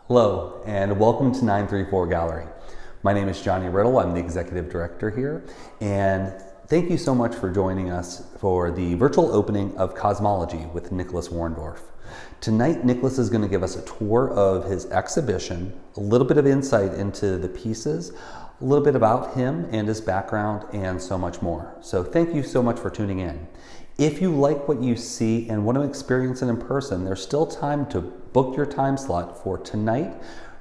Hello, and welcome to 934 Gallery. My name is Johnny Riddle. I'm the executive director here, and thank you so much for joining us for the virtual opening of Cosmology with Nicholas Warndorf. Tonight, Nicholas is going to give us a tour of his exhibition, a little bit of insight into the pieces, a little bit about him and his background, and so much more. So thank you so much for tuning in. If you like what you see and want to experience it in person, there's still time to book your time slot for tonight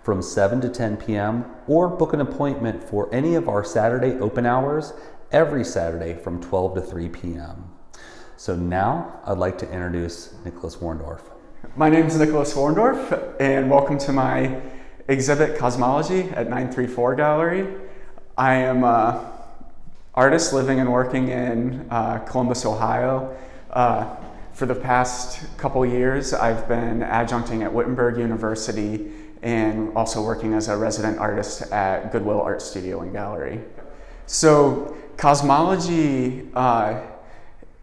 from 7 to 10 p.m. or book an appointment for any of our Saturday open hours every Saturday from 12 to 3 p.m. So now I'd like to introduce Nicholas Warndorf. My name is Nicholas Warndorf, and welcome to my exhibit Cosmology at 934 Gallery. I am an artist living and working in Columbus, Ohio. For the past couple years, I've been adjuncting at Wittenberg University and also working as a resident artist at Goodwill Art Studio and Gallery. So Cosmology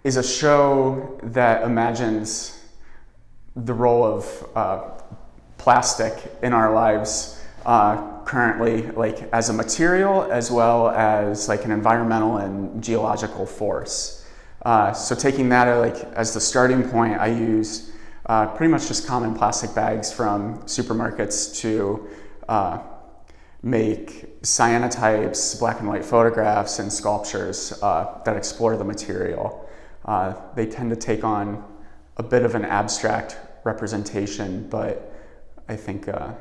is a show that imagines the role of plastic in our lives currently, like as a material as well as like an environmental and geological force. So taking that as the starting point, I use pretty much just common plastic bags from supermarkets to make cyanotypes, black and white photographs, and sculptures that explore the material. They tend to take on a bit of an abstract representation, but I think I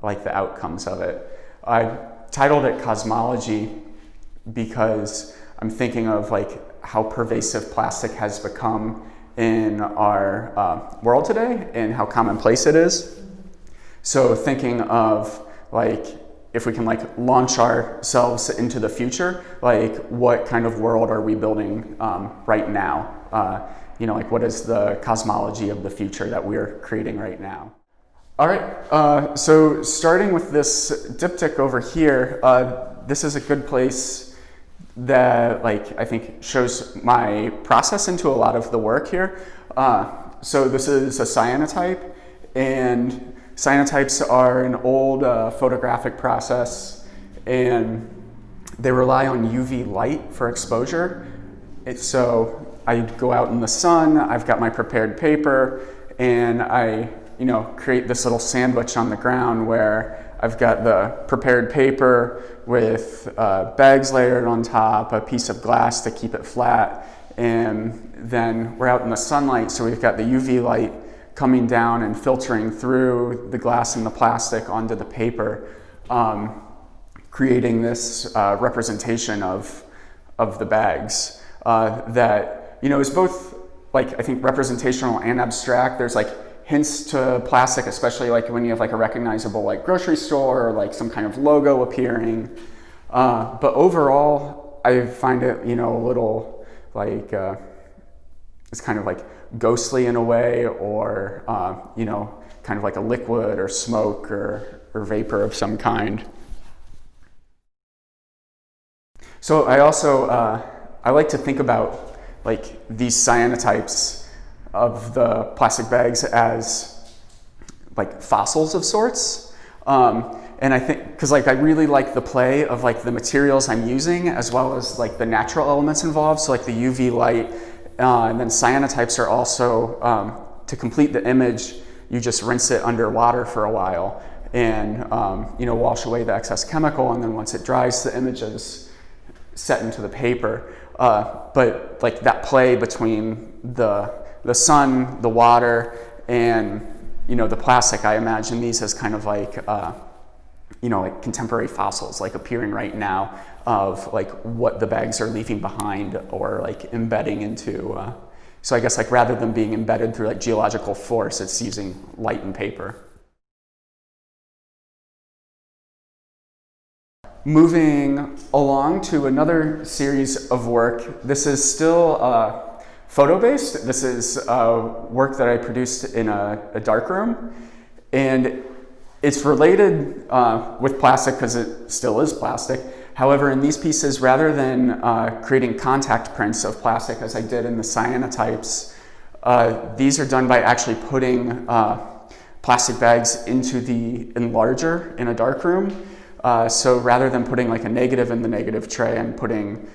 like the outcomes of it. I titled it Cosmology because I'm thinking of how pervasive plastic has become in our world today and how commonplace it is. So thinking of if we can launch ourselves into the future, what kind of world are we building right now? What is the cosmology of the future that we're creating right now? All right, so starting with this diptych over here, this is a good place that I think shows my process into a lot of the work here. So this is a cyanotype, and cyanotypes are an old photographic process, and they rely on UV light for exposure. So I go out in the sun, I've got my prepared paper, and I create this little sandwich on the ground where I've got the prepared paper with bags layered on top, a piece of glass to keep it flat, and then we're out in the sunlight, so we've got the UV light coming down and filtering through the glass and the plastic onto the paper, creating this representation of the bags that is both I think representational and abstract. There's hints to plastic, especially when you have a recognizable grocery store or some kind of logo appearing. But overall, I find it a little it's kind of ghostly in a way, or kind of like a liquid or smoke or vapor of some kind. So I also I like to think about these cyanotypes of the plastic bags as fossils of sorts, and I think because I really like the play of the materials I'm using as well as the natural elements involved, so the UV light, and then cyanotypes are also to complete the image you just rinse it under water for a while and wash away the excess chemical, and then once it dries the image is set into the paper. But that play between the sun, the water, and the plastic, I imagine these as kind of contemporary fossils appearing right now of what the bags are leaving behind or embedding into. So I guess rather than being embedded through geological force, it's using light and paper. Moving along to another series of work. This is still photo-based. This is work that I produced in a darkroom, and it's related with plastic because it still is plastic. However, in these pieces, rather than creating contact prints of plastic as I did in the cyanotypes, these are done by actually putting plastic bags into the enlarger in a darkroom. So rather than putting like a negative in the negative tray and putting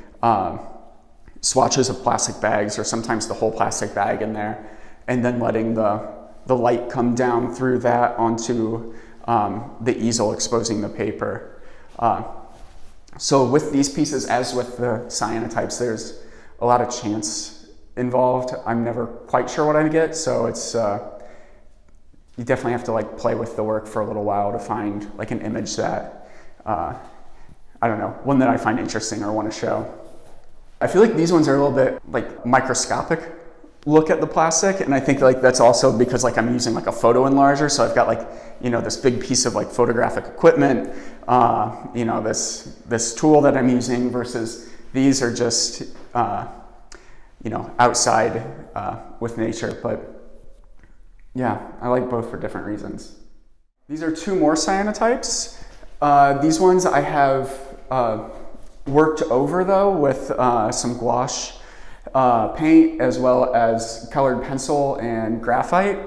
swatches of plastic bags or sometimes the whole plastic bag in there, and then letting the light come down through that onto the easel exposing the paper. So with these pieces, as with the cyanotypes, there's a lot of chance involved. I'm never quite sure what I get, so it's you definitely have to like play with the work for a little while to find like an image that I don't know, one that I find interesting or want to show. I feel like these ones are a little bit like microscopic look at the plastic, and I think like that's also because like I'm using like a photo enlarger, so I've got like, you know, this big piece of like photographic equipment, you know, this tool that I'm using, versus these are just you know, outside with nature. But yeah, I like both for different reasons. These are two more cyanotypes. These ones I have worked over though with some gouache paint, as well as colored pencil and graphite,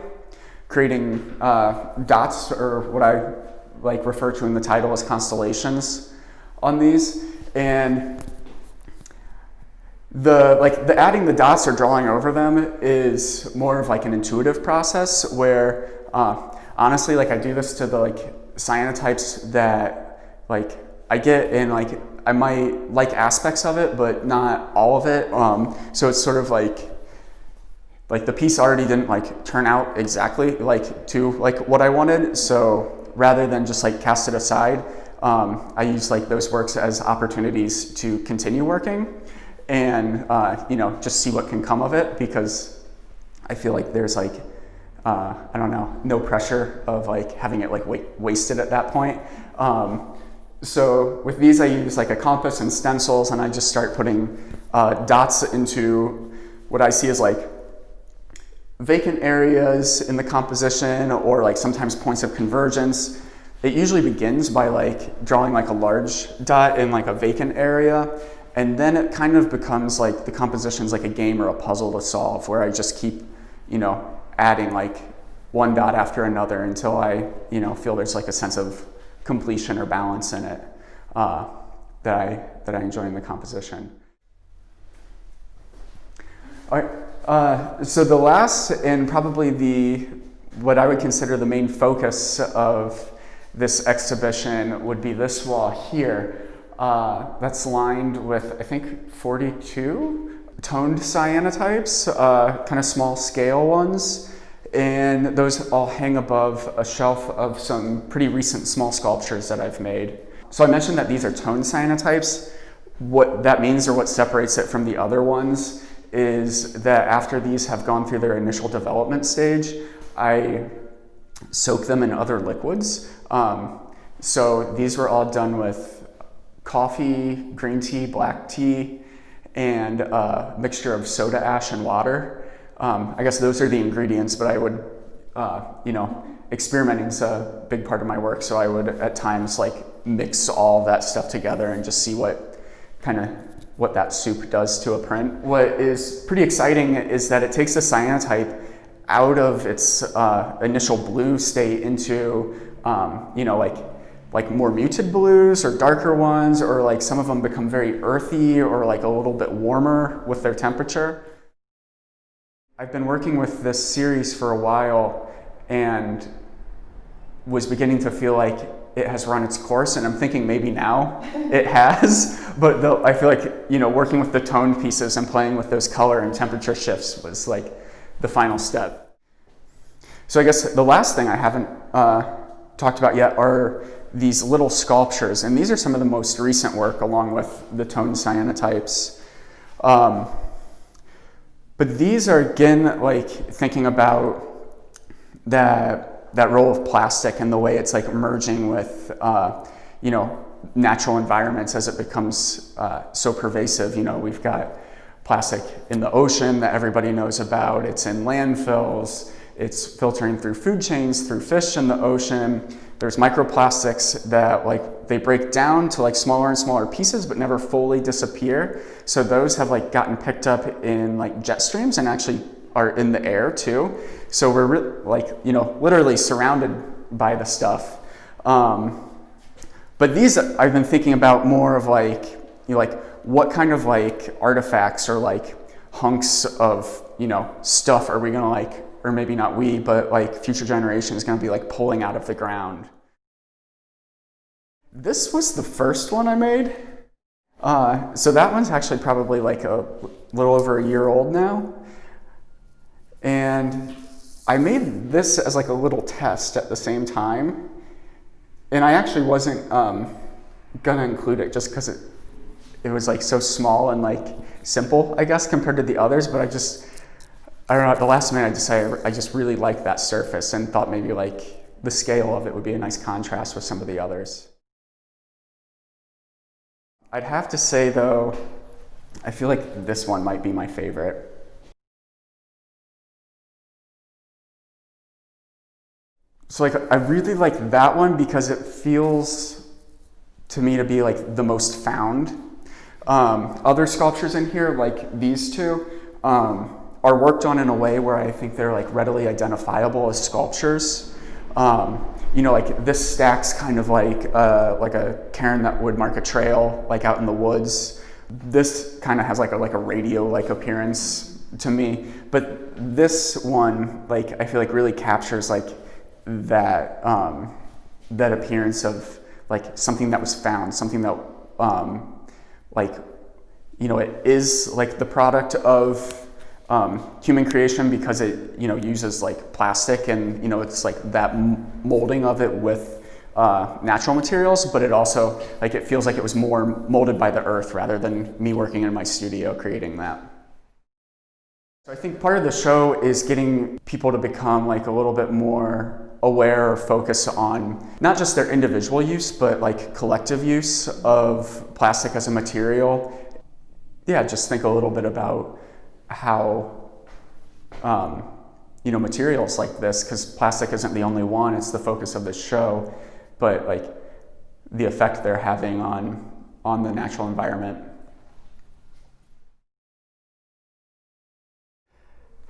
creating dots, or what I like refer to in the title as constellations on these. And the adding the dots or drawing over them is more of like an intuitive process, where honestly, like I do this to the like cyanotypes that like I get, and like I might like aspects of it, but not all of it. So it's sort of like the piece already didn't like turn out exactly like to like what I wanted. So rather than just like cast it aside, I use like those works as opportunities to continue working and you know, just see what can come of it, because I feel like there's like I don't know, no pressure of like having it like wasted at that point. So with these I use like a compass and stencils, and I just start putting dots into what I see as like vacant areas in the composition, or like sometimes points of convergence. It usually begins by like drawing like a large dot in like a vacant area, and then it kind of becomes like the composition's like a game or a puzzle to solve, where I just keep, you know, adding like one dot after another until I, you know, feel there's like a sense of completion or balance in it that I enjoy in the composition. All right, so the last and probably what I would consider the main focus of this exhibition would be this wall here. That's lined with, I think, 42 toned cyanotypes, kind of small scale ones. And those all hang above a shelf of some pretty recent small sculptures that I've made. So I mentioned that these are toned cyanotypes. What that means, or what separates it from the other ones, is that after these have gone through their initial development stage, I soak them in other liquids. So these were all done with coffee, green tea, black tea, and a mixture of soda ash and water. I guess those are the ingredients, but I would, you know, experimenting is a big part of my work, so I would at times like mix all that stuff together and just see what that soup does to a print. What is pretty exciting is that it takes a cyanotype out of its initial blue state into, you know, like more muted blues or darker ones, or like some of them become very earthy or like a little bit warmer with their temperature. I've been working with this series for a while and was beginning to feel like it has run its course, and I'm thinking maybe now it has, but I feel like, you know, working with the toned pieces and playing with those color and temperature shifts was like the final step. So I guess the last thing I haven't talked about yet are these little sculptures, and these are some of the most recent work along with the toned cyanotypes. But these are, again, like thinking about that role of plastic and the way it's like merging with, you know, natural environments as it becomes so pervasive. You know, we've got plastic in the ocean that everybody knows about. It's in landfills. It's filtering through food chains, through fish in the ocean. There's microplastics that like they break down to like smaller and smaller pieces but never fully disappear. So those have like gotten picked up in like jet streams and actually are in the air too. So we're literally surrounded by the stuff. But these I've been thinking about more of what kind of artifacts or hunks of stuff are we gonna or maybe not we, but future generations gonna be pulling out of the ground. This was the first one I made. So that one's actually probably a little over a year old now. And I made this as a little test at the same time. And I actually wasn't gonna include it just because it was so small and simple, I guess, compared to the others. But I don't know, at the last minute I decided I just really liked that surface and thought maybe the scale of it would be a nice contrast with some of the others. I'd have to say though, I feel like this one might be my favorite. So I really like that one because it feels to me to be the most found. Other sculptures in here, like these two, are worked on in a way where I think they're readily identifiable as sculptures. This stack's kind of like a cairn that would mark a trail out in the woods. This kind of has a radio appearance to me, but this one I feel really captures that that appearance of something that was found, something that it is the product of human creation because it uses plastic and it's that molding of it with natural materials, but it also it feels like it was more molded by the earth rather than me working in my studio creating that. So I think part of the show is getting people to become a little bit more aware or focus on not just their individual use, but collective use of plastic as a material. Yeah, just think a little bit about how materials like this, because plastic isn't the only one, it's the focus of the show, but the effect they're having on the natural environment.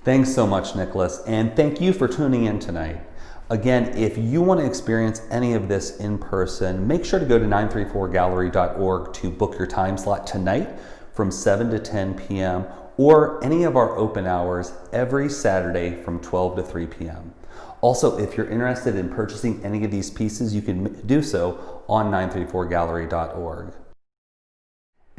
Thanks so much, Nicholas, and thank you for tuning in tonight. Again, if you want to experience any of this in person, make sure to go to 934gallery.org to book your time slot tonight from 7 to 10 p.m. or any of our open hours every Saturday from 12 to 3 p.m. Also, if you're interested in purchasing any of these pieces, you can do so on 934gallery.org.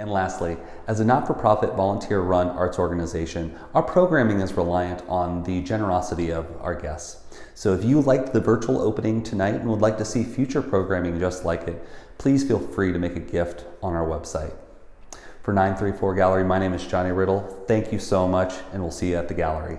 And lastly, as a not-for-profit volunteer-run arts organization, our programming is reliant on the generosity of our guests. So if you liked the virtual opening tonight and would like to see future programming just like it, please feel free to make a gift on our website. For 934 Gallery, my name is Johnny Riddle. Thank you so much, and we'll see you at the gallery.